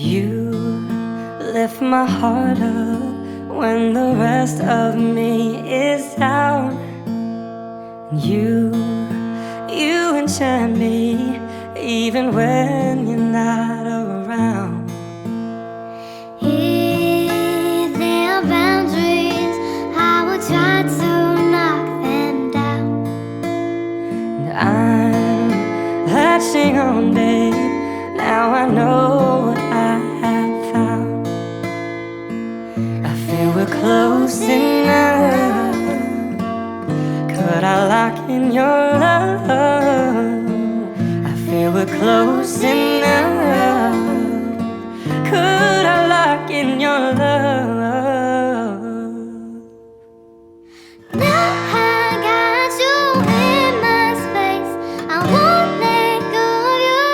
You lift my heart up when the rest of me is down. You enchant me even when you're not around. If there are boundaries, I will try to knock them down. And I'm latching on, babe. Now I know what I have found. I feel we're close enough. Could I lock in your love? I feel we're close enough. Could I lock in your love? Now I got you in my space, I won't let go of you.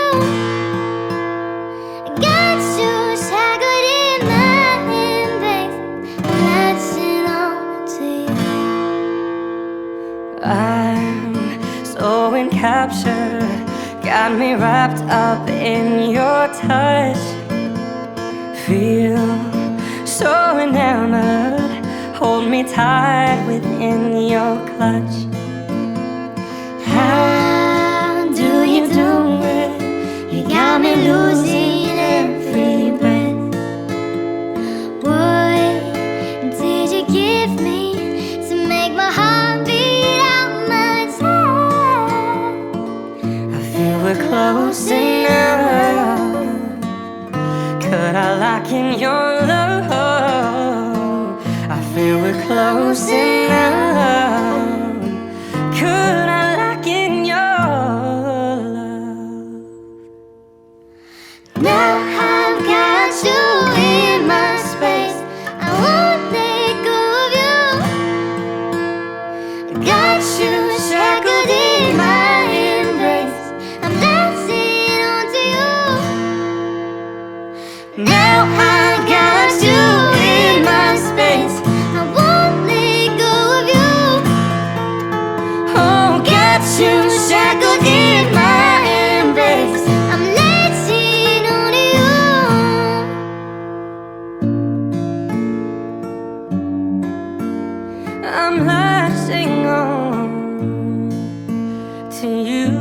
Got you shackled in my embrace, I'm latching on to you. I'm so encaptured, got me wrapped up in your touch. Feel so enamored, hold me tight within your clutch. How do you do it? You got me losing every breath. What did you give me to make my heart beat out my chest? I feel we're close enough. Could I lock in your love? I feel we're close enough. Could I lock in your love? Now I've got you in my space, I won't let go of you. Got you shackled in my embrace, I'm dancing onto you. Now I got you in my space, I won't let go of you. Oh, got you shackled in my embrace. I'm latching onto you. I'm latching on to you.